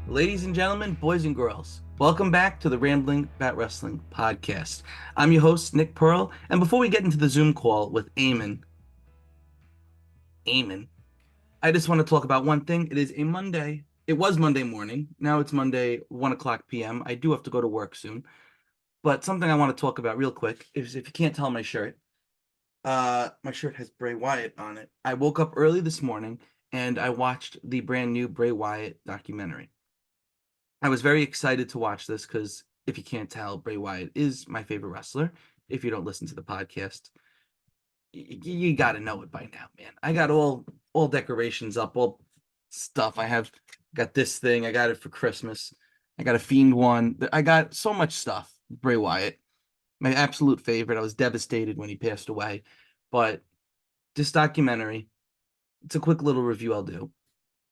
Ladies and gentlemen, boys and girls, welcome back to the Rambling Bat Wrestling Podcast. I'm your host, Nick Pearl, and before we get into the Zoom call with Eamon, I just want to talk about one thing. It is a Monday. It was Monday morning. Now it's Monday, 1 o'clock p.m. I do have to go to work soon, but something I want to talk about real quick is if you can't tell my shirt has Bray Wyatt on it. I woke up early this morning and I watched the brand new Bray Wyatt documentary. I was very excited to watch this because if you can't tell, Bray Wyatt is my favorite wrestler. If you don't listen to the podcast, you got to know it by now, man. I got all decorations up, all stuff. Got this thing. I got it for Christmas. I got a Fiend one. I got so much stuff. Bray Wyatt, my absolute favorite. I was devastated when he passed away, but this documentary, it's a quick little review I'll do.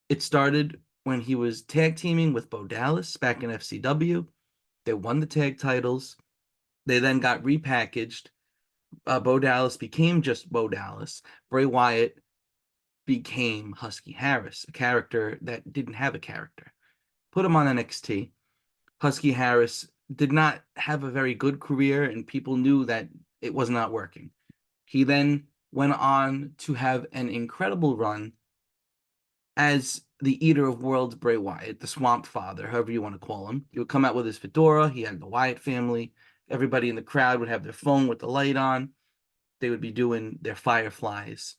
It started when he was tag teaming with Bo Dallas back in FCW. They won the tag titles. They then got repackaged. Bo Dallas became just Bo Dallas. Bray Wyatt became Husky Harris, a character that didn't have a character. Put him on NXT. Husky Harris did not have a very good career, and people knew that it was not working. He then went on to have an incredible run as the Eater of Worlds, Bray Wyatt, the Swamp Father, however you want to call him. He would come out with his fedora. He had the Wyatt family. Everybody in the crowd would have their phone with the light on. They would be doing their fireflies.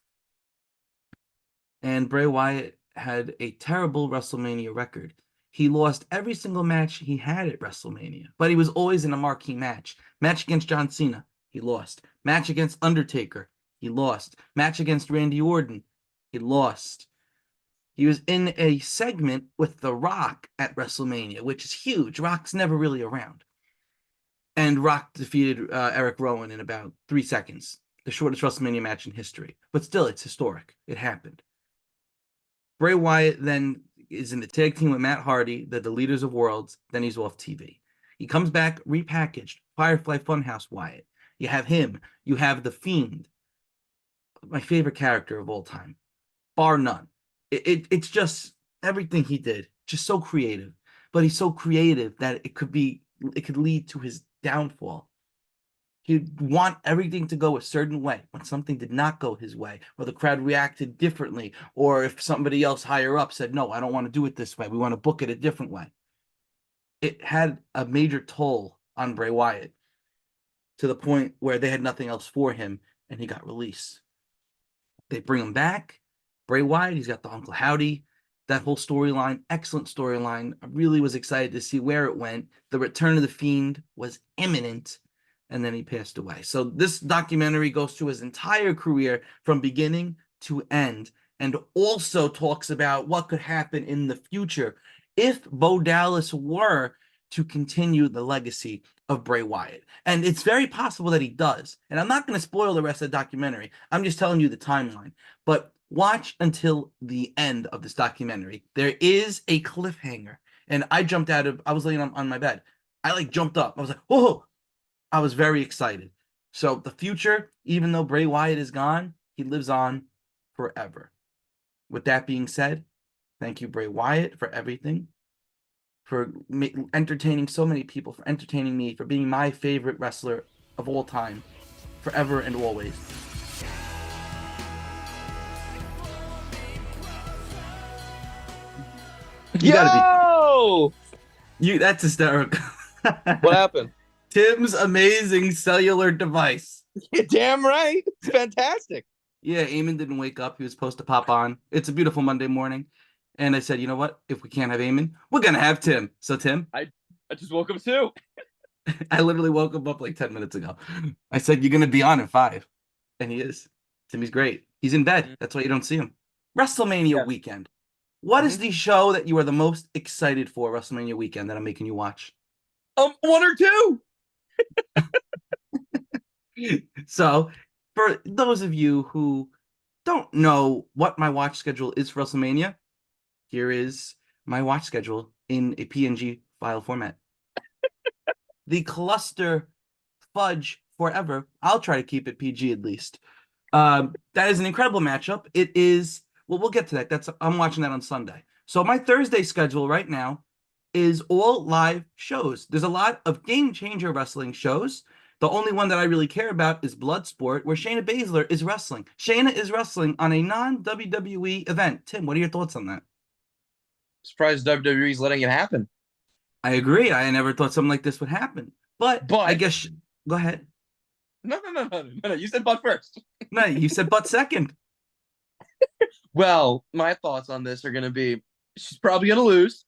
And Bray Wyatt had a terrible WrestleMania record. He lost every single match he had at WrestleMania, but he was always in a marquee match. Match against John Cena, he lost. Match against Undertaker, he lost. Match against Randy Orton, he lost. He was in a segment with The Rock at WrestleMania, which is huge. Rock's never really around. And Rock defeated Eric Rowan in about 3 seconds, the shortest WrestleMania match in history. But still, it's historic. It happened. Bray Wyatt then is in the tag team with Matt Hardy, the Leaders of Worlds. Then he's off TV. He comes back repackaged, Firefly Funhouse Wyatt. You have him. You have The Fiend, my favorite character of all time, bar none. It's just everything he did, just so creative. But he's so creative that it could lead to his downfall. He'd want everything to go a certain way. When something did not go his way, or the crowd reacted differently, or if somebody else higher up said, no, I don't want to do it this way, we want to book it a different way. It had a major toll on Bray Wyatt to the point where they had nothing else for him, and he got released. They bring him back. Bray Wyatt, he's got the Uncle Howdy. That whole storyline, excellent storyline. I really was excited to see where it went. The return of the Fiend was imminent, and then he passed away. So this documentary goes through his entire career from beginning to end, and also talks about what could happen in the future if Bo Dallas were to continue the legacy of Bray Wyatt. And it's very possible that he does. And I'm not going to spoil the rest of the documentary. I'm just telling you the timeline. But watch until the end of this documentary. There is a cliffhanger. And I was laying on my bed. I jumped up. I was like, whoa. I was very excited. So the future, even though Bray Wyatt is gone, he lives on forever. With that being said, thank you, Bray Wyatt, for everything, for entertaining so many people, for entertaining me, for being my favorite wrestler of all time, forever and always. That's hysterical. What happened? Tim's amazing cellular device. You're damn right. It's fantastic. Yeah, Eamon didn't wake up. He was supposed to pop on. It's a beautiful Monday morning. And I said, you know what? If we can't have Eamon, we're going to have Tim. So, Tim. I just woke up too. I literally woke him up like 10 minutes ago. I said, you're going to be on at 5. And he is. Timmy's great. He's in bed. That's why you don't see him. WrestleMania weekend. What is the show that you are the most excited for WrestleMania weekend that I'm making you watch? 1 or 2. So, for those of you who don't know what my watch schedule is for WrestleMania, here is my watch schedule in a PNG file format. The cluster fudge forever. I'll try to keep it PG at least. That is an incredible matchup. It is, well, we'll get to that. I'm watching that on Sunday. So my Thursday schedule right now is all live shows. There's a lot of game changer wrestling shows. The only one that I really care about is Bloodsport, where Shayna Baszler is wrestling. Shayna is wrestling on a non-WWE event. Tim, what are your thoughts on that? Surprised WWE's letting it happen. I agree. I never thought something like this would happen. But I But guess, go ahead. no. You said but first. No, you said but second. Well, my thoughts on this are going to be she's probably going to lose.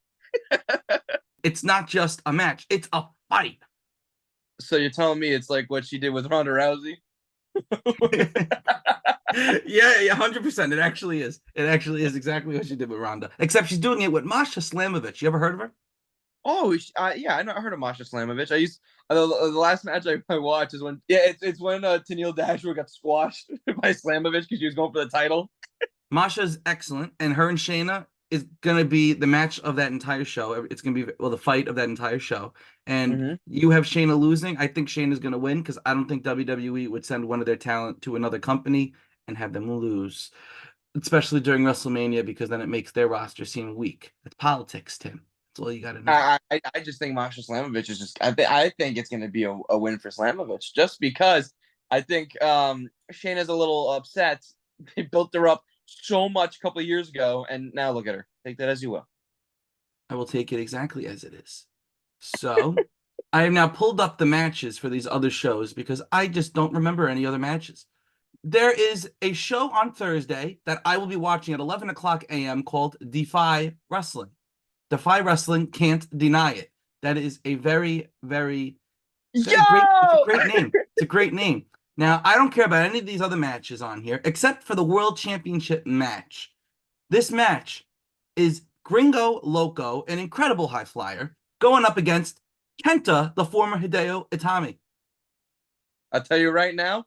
It's not just a match, it's a fight. So you're telling me it's like what she did with Ronda Rousey? Yeah, 100%. It actually is. It actually is exactly what she did with Ronda. Except she's doing it with Masha Slamovich. You ever heard of her? Oh, yeah, I heard of Masha Slamovich. I used the last match I watched is when it's when Tennille Dashwood got squashed by Slamovich because she was going for the title. Masha's excellent, and her and Shayna is gonna be the match of that entire show. It's gonna be the fight of that entire show. And you have Shayna losing. I think Shayna's gonna win because I don't think WWE would send one of their talent to another company and have them lose, especially during WrestleMania, because then it makes their roster seem weak. It's politics, Tim. That's all you got to know. I just think Masha Slamovich is just I think it's going to be a win for Slamovich just because I think Shayna's a little upset. They built her up so much a couple of years ago, and now look at her. Take that as you will. I will take it exactly as it is. So I have now pulled up the matches for these other shows because I just don't remember any other matches. There is a show on Thursday that I will be watching at 11 o'clock a.m. called Defy Wrestling. Defy Wrestling, can't deny it. That is a very, very it's a great name. It's a great name. Now, I don't care about any of these other matches on here, except for the World Championship match. This match is Gringo Loco, an incredible high flyer, going up against Kenta, the former Hideo Itami. I'll tell you right now,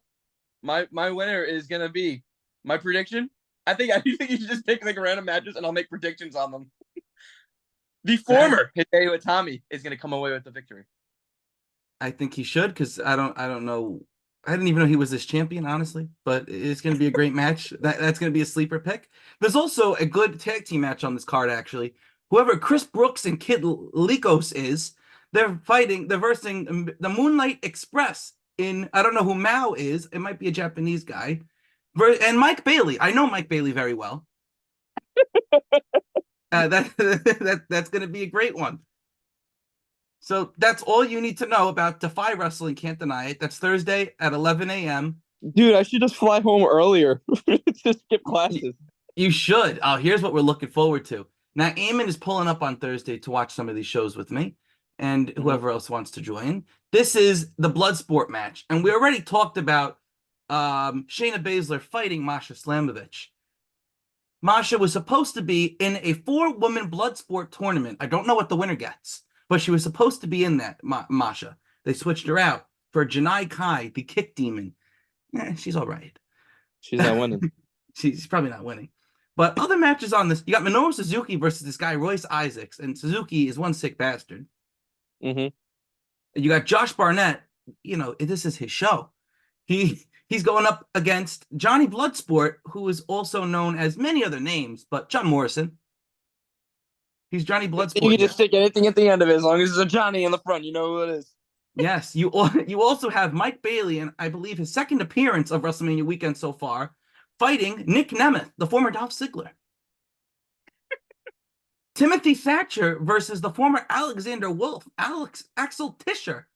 my winner is gonna be my prediction. I think you should just pick like random matches and I'll make predictions on them. The former Hideo Itami is gonna come away with the victory. I think he should because I don't know. I didn't even know he was this champion, honestly. But it's going to be a great match. That's going to be a sleeper pick. There's also a good tag team match on this card, actually. Whoever Chris Brooks and Kid Lycos is, they're fighting. They're versing the Moonlight Express in, I don't know who Mao is. It might be a Japanese guy. And Mike Bailey. I know Mike Bailey very well. That's going to be a great one. So that's all you need to know about Defy Wrestling. Can't deny it. That's Thursday at 11 a.m. Dude, I should just fly home earlier to skip classes. You should. Oh, here's what we're looking forward to. Now, Eamon is pulling up on Thursday to watch some of these shows with me and whoever else wants to join. This is the Bloodsport match. And we already talked about Shayna Baszler fighting Masha Slamovich. Masha was supposed to be in a 4-woman Bloodsport tournament. I don't know what the winner gets. But she was supposed to be in that, Masha. They switched her out for Janai Kai, the kick demon. She's all right. She's not winning. She's probably not winning. But other matches on this, you got Minoru Suzuki versus this guy, Royce Isaacs. And Suzuki is one sick bastard. You got Josh Barnett. You know, this is his show. He's going up against Johnny Bloodsport, who is also known as many other names, but John Morrison. He's Johnny Bloodsport. You can just stick anything at the end of it as long as there's a Johnny in the front. You know who it is. Yes, you also have Mike Bailey, and I believe his second appearance of WrestleMania weekend so far, fighting Nick Nemeth, the former Dolph Ziggler. Timothy Thatcher versus the former Alexander Wolf, Axel Tischer,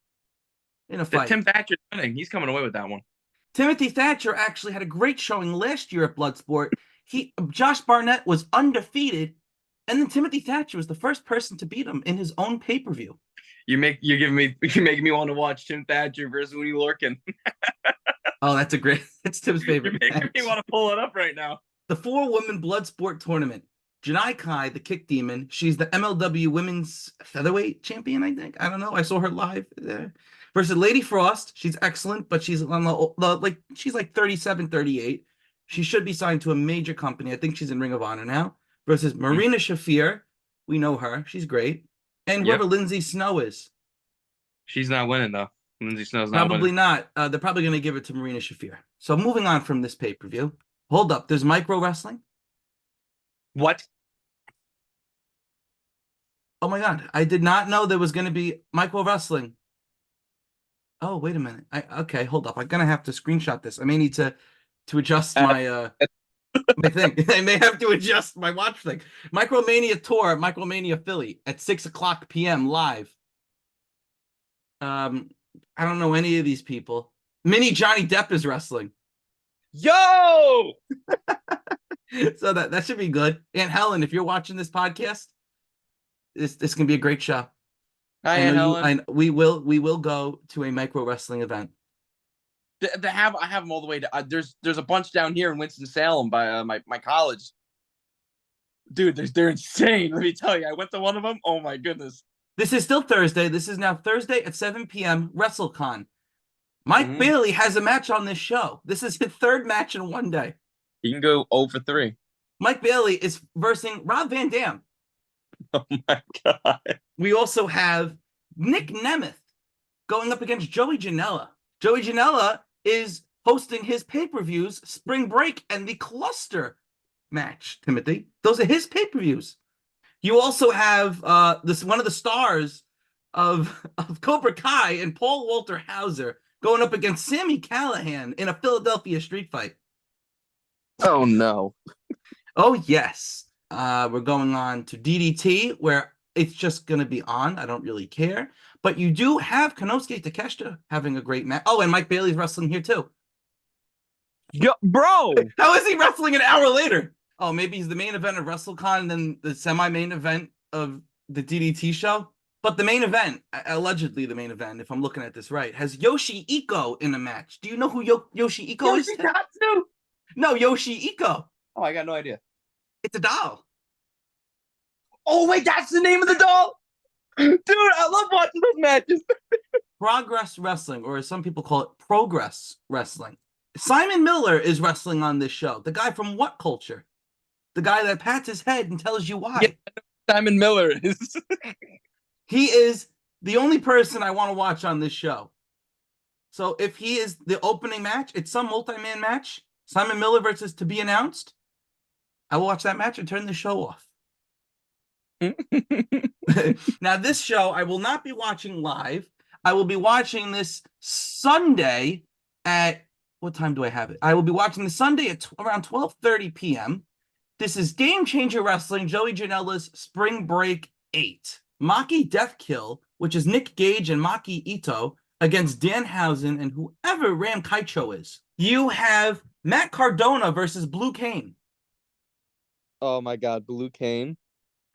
in a fight. Tim Thatcher's winning. He's coming away with that one. Timothy Thatcher actually had a great showing last year at Bloodsport. Josh Barnett was undefeated. And then Timothy Thatcher was the first person to beat him in his own pay-per-view. You're making me want to watch Tim Thatcher versus Woody Lorcan. Oh, that's Tim's favorite. You're making me want to pull it up right now. The 4-woman Bloodsport tournament. Janai Kai, the kick demon. She's the MLW Women's Featherweight champion, I think. I don't know. I saw her live there. Versus Lady Frost. She's excellent, but she's on she's like 37, 38. She should be signed to a major company. I think she's in Ring of Honor now. Versus Marina Shafir. We know her. She's great. And whoever Lindsay Snow is. She's not winning, though. Lindsay Snow's not Probably not. They're probably going to give it to Marina Shafir. So moving on from this pay-per-view. Hold up. There's micro wrestling. What? Oh my God. I did not know there was going to be micro wrestling. Oh, wait a minute. Okay, hold up. I'm gonna have to screenshot this. I may need to adjust Uh, my thing. I may have to adjust my watch thing. Micromania Tour, Micromania Philly at 6 o'clock p.m. live. Um, I don't know any of these people. Mini Johnny Depp is wrestling. Yo! So that should be good. Aunt Helen, if you're watching this podcast, this can be a great show. Hi, I know Aunt you. Helen. We will go to a micro wrestling event. I have them all the way to. There's a bunch down here in Winston Salem by my college. Dude, they're insane. Let me tell you, I went to one of them. Oh my goodness. This is still Thursday. This is now Thursday at 7 p.m. WrestleCon. Mike Mm-hmm. Bailey has a match on this show. This is his third match in one day. You can go 0 for 3. Mike Bailey is versing Rob Van Dam. Oh my god. We also have Nick Nemeth going up against Joey Janela. Joey Janela is hosting his pay-per-views, Spring Break and the Cluster match, Timothy. Those are his pay-per-views. You also have this one of the stars of Cobra Kai and Paul Walter Hauser going up against Sammy Callahan in a Philadelphia street fight. Oh no. Oh yes. We're going on to DDT where it's just going to be on. I don't really care. But you do have Konosuke Takeshita having a great match. Oh, and Mike Bailey's wrestling here too. Yo, bro. How is he wrestling an hour later? Oh, maybe he's the main event of WrestleCon and then the semi-main event of the DDT show. But the main event, allegedly the main event, if I'm looking at this right, has Yoshi Iko in a match. Do you know who Yoshi Iko is? Yoshitatsu? No, Yoshi Iko. Oh, I got no idea. It's a doll. Oh wait, that's the name of the doll. Dude, I love watching those matches. Progress Wrestling, or as some people call it, Progress Wrestling. Simon Miller is wrestling on this show. The guy from What Culture? The guy that pats his head and tells you why. Yeah, Simon Miller is. He is the only person I want to watch on this show. So if he is the opening match, it's some multi-man match. Simon Miller versus to be announced. I will watch that match and turn the show off. Now, this show I will not be watching live. I will be watching this Sunday at what time do I have it? I will be watching the Sunday at around 12:30 p.m. This is Game Changer Wrestling, Joey Janela's Spring Break 8. Maki Death Kill, which is Nick Gage and Maki Ito, against Danhausen and whoever Ram Kaicho is. You have Matt Cardona versus Blue Cane. Oh my god, Blue Cane.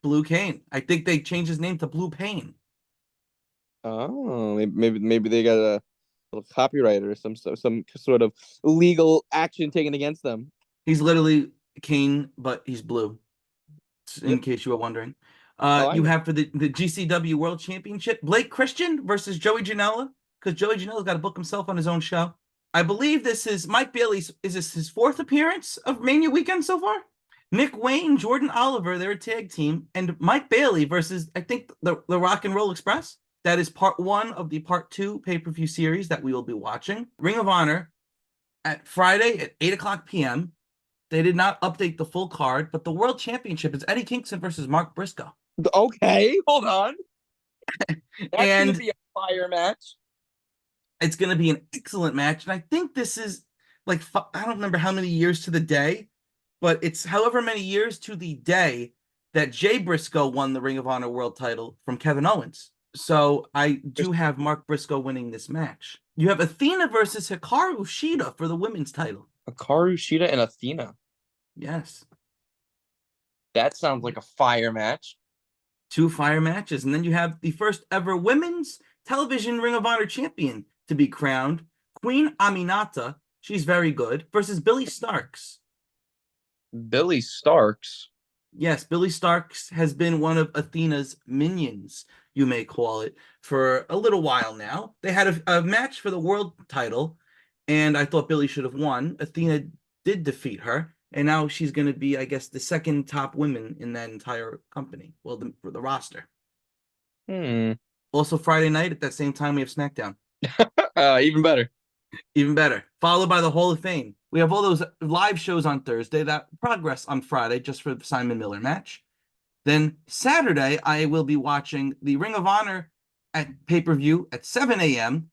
Blue Cane. I think they changed his name to Blue Pain. Oh, maybe they got a little copyright or some sort of legal action taken against them. He's literally Cane, but he's blue. In case you were wondering. You have for the GCW World Championship, Blake Christian versus Joey Janela, because Joey Janela's got to book himself on his own show. I believe this is Mike Bailey's. Is this his fourth appearance of Mania weekend so far? Nick Wayne, Jordan Oliver, they're a tag team, and Mike Bailey versus, I think, the Rock and Roll Express. That is part 1 of the part 2 pay-per-view series that we will be watching. Ring of Honor at Friday at 8 o'clock p.m. They did not update the full card, but the World Championship is Eddie Kingston versus Mark Briscoe. Okay, hold on. That's And gonna be a fire match. it's going to be an excellent match. And I think this is like, I don't remember how many years to the day, but it's however many years to the day that Jay Briscoe won the Ring of Honor World title from Kevin Owens. So I do have Mark Briscoe winning this match. You have Athena versus Hikaru Shida for the women's title. Hikaru Shida and Athena. Yes. That sounds like a fire match. 2 fire matches. And then you have the first ever women's television Ring of Honor champion to be crowned, Queen Aminata. She's very good. Versus Billy Starks. Billy Starks. Yes, Billy Starks has been one of Athena's minions, you may call it, for a little while now. They had a match for the world title, and I thought Billy should have won. Athena did defeat her, and now she's going to be, I guess, the second top woman in that entire company. Well, the roster. Also, Friday night at that same time, we have SmackDown. Even better. Even better. Followed by the Hall of Fame. We have all those live shows on Thursday, that Progress on Friday, just for the Simon Miller match. Then Saturday, I will be watching the Ring of Honor at pay-per-view at 7 a.m.,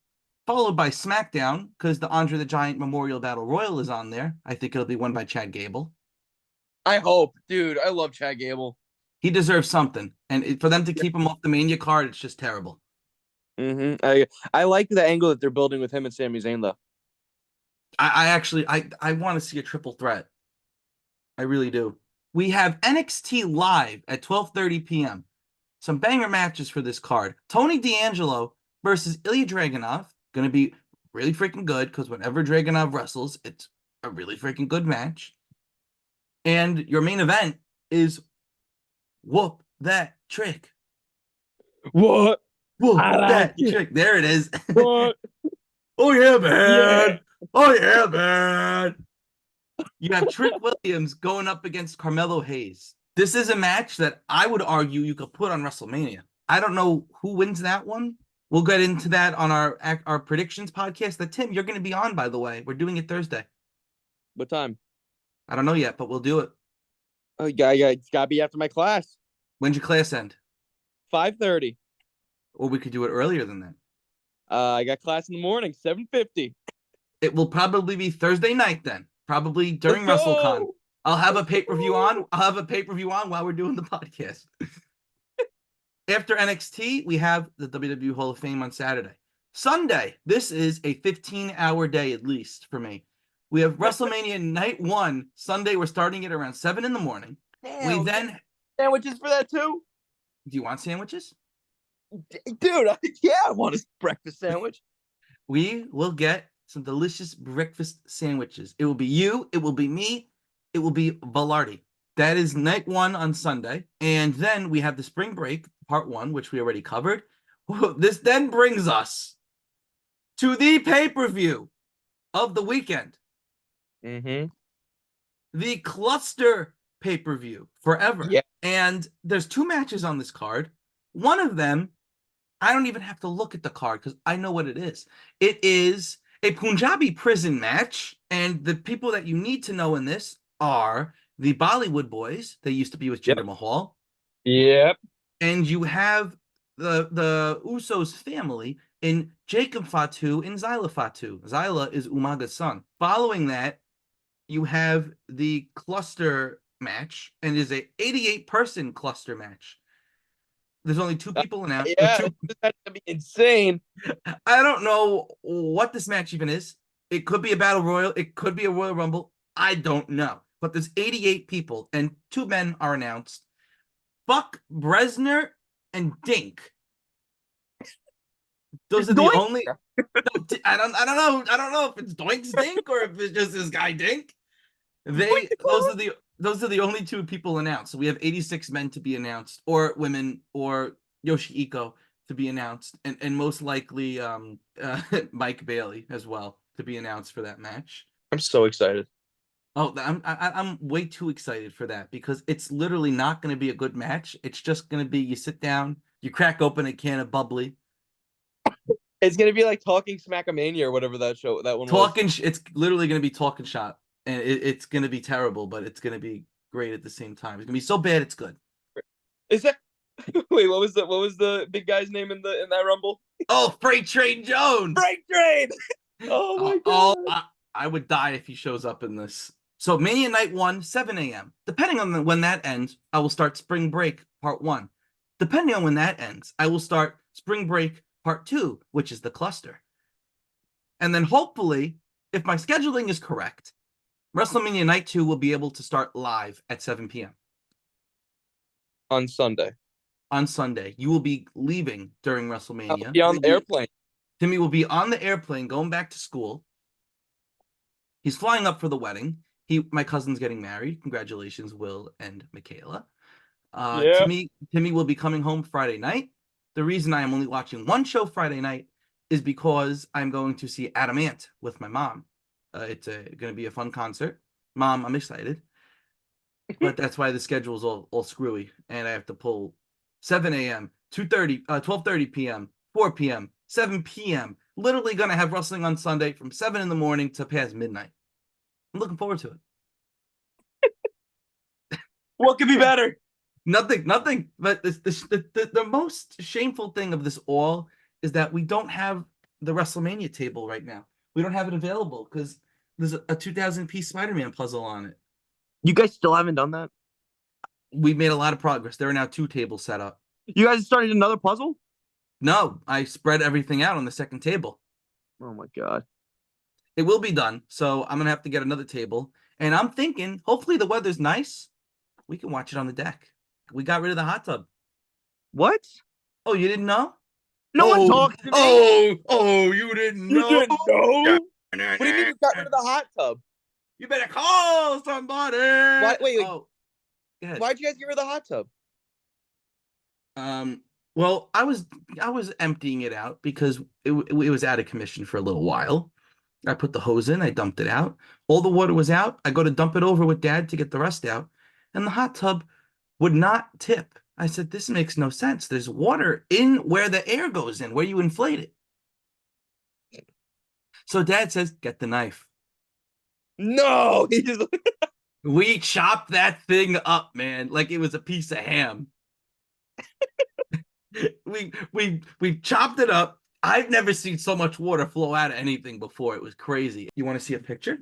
followed by SmackDown, because the Andre the Giant Memorial Battle Royal is on there. I think it'll be won by Chad Gable. I hope, dude. I love Chad Gable. He deserves something. And for them to keep him off the Mania card, it's just terrible. I like the angle that they're building with him and Sami Zayn, though. I want to see a triple threat. I really do. We have NXT live at 12:30 p.m. Some banger matches for this card. Tony D'Angelo versus Ilya Dragunov. Going to be really freaking good because whenever Dragunov wrestles, it's a really freaking good match. And your main event is Whoop That Trick. What? Whoop I like that it. trick. There it is. What? Oh, yeah, man. Yeah. Oh, yeah, man. You have Trick Williams going up against Carmelo Hayes. This is a match that I would argue you could put on WrestleMania. I don't know who wins that one. We'll get into that on our predictions podcast. That Tim, you're going to be on, by the way. We're doing it Thursday. What time? I don't know yet, but we'll do it. Oh, yeah, it's gotta be after my class. When's your class end? 5:30. Or we could do it earlier than that. I got class in the morning, 7:50. It will probably be Thursday night then. Probably during Let's WrestleCon. go! I'll have a pay-per-view on. I'll have a pay-per-view on while we're doing the podcast. After NXT, we have the WWE Hall of Fame on Saturday. Sunday, this is a 15-hour day at least for me. We have WrestleMania Night 1. Sunday, we're starting it around 7 in the morning. Damn, We then... sandwiches for that too? Do you want sandwiches? Dude, I want a breakfast sandwich. We will get some delicious breakfast sandwiches. It will be you. It will be me. It will be Velarde. That is night 1 on Sunday. And then we have the spring break, part 1, which we already covered. This then brings us to the pay-per-view of the weekend. Mm-hmm. The cluster pay-per-view forever. Yeah. And there's 2 matches on this card. One of them, I don't even have to look at the card because I know what it is. It is a Punjabi prison match. And the people that you need to know in this are the Bollywood boys. They used to be with Jinder Mahal. Yep. And you have the Usos family in Jacob Fatu and Zyla Fatu. Zyla is Umaga's son. Following that, you have the cluster match, and it is a 88-person cluster match. There's only 2 people announced. Yeah, that's gonna be insane. I don't know what this match even is. It could be a battle royal. It could be a Royal Rumble. I don't know. But there's 88 people, and 2 men are announced. Buck Bresner and Dink. Those are the only. I don't know. I don't know if it's Doink's Dink or if it's just this guy Dink. Those are the only 2 people announced. So we have 86 men to be announced, or women, or Yoshihiko to be announced, and most likely Mike Bailey as well to be announced for that match. I'm so excited. Oh, I'm way too excited for that because it's literally not going to be a good match. It's just going to be you sit down, you crack open a can of bubbly. It's gonna be like Talking Smackamania or whatever that one was. It's literally going to be talking shop, and it's going to be terrible, but it's going to be great at the same time. It's going to be so bad it's good. Is that? Wait, what was the big guy's name in that Rumble? Oh, Freight Train Jones. Freight Train. Oh my god. I would die if he shows up in this. So Mania Night 1, 7 a.m. Depending on when that ends, I will start Spring Break Part 1. Depending on when that ends, I will start Spring Break Part 2, which is the cluster. And then hopefully, if my scheduling is correct, WrestleMania Night 2 will be able to start live at 7 p.m. On Sunday. On Sunday. You will be leaving during WrestleMania. I'll be on the airplane. Timmy will be on the airplane going back to school. He's flying up for the wedding. My cousin's getting married. Congratulations, Will and Michaela. Timmy will be coming home Friday night. The reason I am only watching 1 show Friday night is because I'm going to see Adam Ant with my mom. It's going to be a fun concert. Mom, I'm excited. But that's why the schedule is all screwy. And I have to pull 7 a.m., 12:30 p.m., 4 p.m., 7 p.m. Literally going to have wrestling on Sunday from 7 in the morning to past midnight. I'm looking forward to it. What could be better? Nothing. But the most shameful thing of this all is that we don't have the WrestleMania table right now. We don't have it available because there's a 2,000-piece Spider-Man puzzle on it. You guys still haven't done that? We made a lot of progress. There are now 2 tables set up. You guys started another puzzle? No, I spread everything out on the second table. Oh my god. It will be done, so I'm gonna have to get another table. And I'm thinking, hopefully the weather's nice. We can watch it on the deck. We got rid of the hot tub. What? Oh, you didn't know? No one talked to me. You didn't You know? didn't know? What do you mean you got rid of the hot tub? You better call somebody. Wait. Oh, go ahead. Why'd you guys get rid of the hot tub? Well, I was emptying it out because it was out of commission for a little while. I put the hose in, I dumped it out. All the water was out. I go to dump it over with Dad to get the rest out, and the hot tub would not tip. I said, this makes no sense. There's water in where the air goes in, where you inflate it. So Dad says, get the knife. No, he just We chopped that thing up, man, like it was a piece of ham. we chopped it up. I've never seen so much water flow out of anything before. It was crazy. You want to see a picture?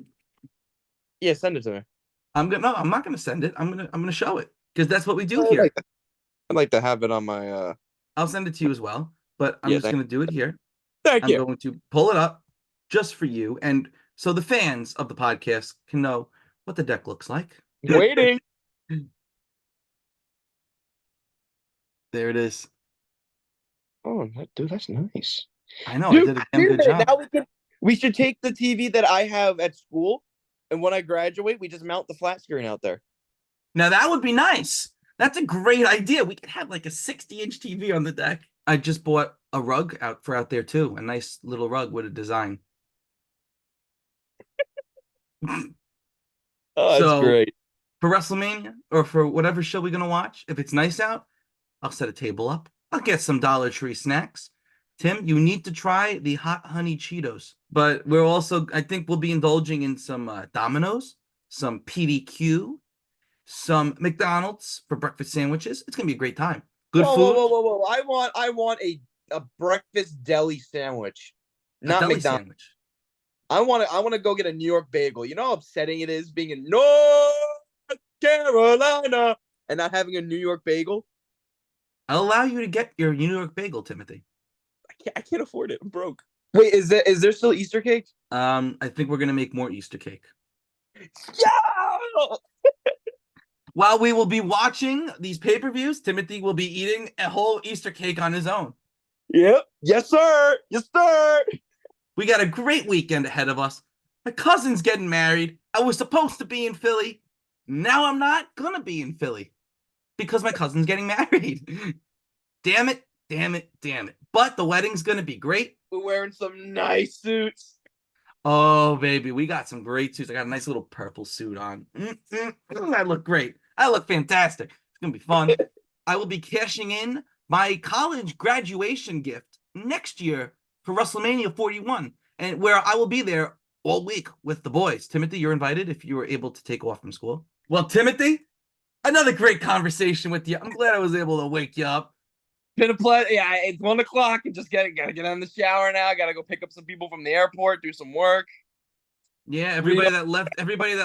Yeah, send it to me. I'm not gonna send it. I'm gonna show it because that's what we do here. I'd like to have it on my I'll send it to you as well, but I'm Yeah, just gonna do it here. Thank I'm going to pull it up just for you, and so the fans of the podcast can know what the deck looks like. Waiting. There it is. Oh, dude, that's nice. I know. Dude, I did a damn good job. now we should take the TV that I have at school, and when I graduate, we just mount the flat screen out there. Now that would be nice. That's a great idea. We could have like a 60-inch TV on the deck. I just bought a rug out there too. A nice little rug with a design. Oh, that's great. For WrestleMania or for whatever show we're gonna watch, if it's nice out, I'll set a table up. I'll get some Dollar Tree snacks. Tim, you need to try the hot honey Cheetos. But we're also, I think we'll be indulging in some Domino's, some PDQ, some McDonald's for breakfast sandwiches. It's gonna be a great time. Good food. Whoa! I want a breakfast deli sandwich, not deli McDonald's. sandwich. I want to go get a New York bagel. You know how upsetting it is being in North Carolina and not having a New York bagel. I'll allow you to get your New York bagel, Timothy. I can't afford it. I'm broke. Wait, is there still Easter cake? I think we're gonna make more Easter cake. Yeah! While we will be watching these pay-per-views, Timothy will be eating a whole Easter cake on his own. Yep. Yes, sir. Yes, sir. We got a great weekend ahead of us. My cousin's getting married. I was supposed to be in Philly. Now I'm not gonna be in Philly because my cousin's getting married. Damn it. But the wedding's gonna be great. We're wearing some nice suits. Oh, baby, we got some great suits. I got a nice little purple suit on. I look great. I look fantastic. It's gonna be fun. I will be cashing in my college graduation gift next year for WrestleMania 41, and where I will be there all week with the boys. Timothy, you're invited if you were able to take off from school. Well, Timothy, another great conversation with you. I'm glad I was able to wake you up. Been a pleasure. Yeah, it's 1 o'clock. And just gotta get in the shower now. Gotta go pick up some people from the airport, do some work. Yeah, everybody that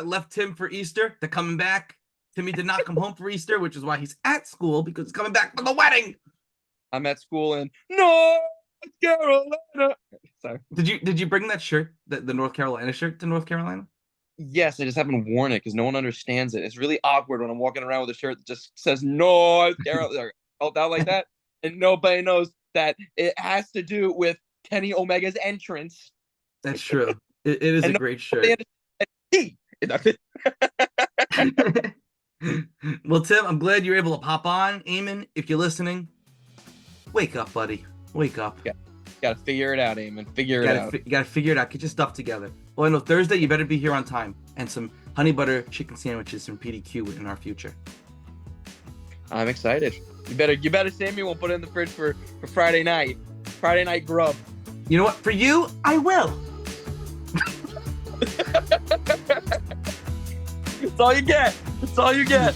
left Tim for Easter, they're coming back. Timmy did not come home for Easter, which is why he's at school because he's coming back for the wedding. I'm at school in North Carolina. Sorry. Did you bring that shirt, the North Carolina shirt, to North Carolina? Yes, I just haven't worn it because no one understands it. It's really awkward when I'm walking around with a shirt that just says North Carolina out like that, and nobody knows that it has to do with Kenny Omega's entrance. That's true. It is a great shirt. Well, Tim, I'm glad you're able to pop on. Eamon, if you're listening, wake up, buddy. Wake up. Yeah. Gotta figure it out, Eamon. Figure it out. You gotta figure it out. Get your stuff together. Well, I know Thursday you better be here on time, and some honey butter chicken sandwiches from PDQ in our future. I'm excited. You better save me. We'll put it in the fridge for Friday night. Friday night grub. You know what? For you, I will. That's all you get. That's all you get.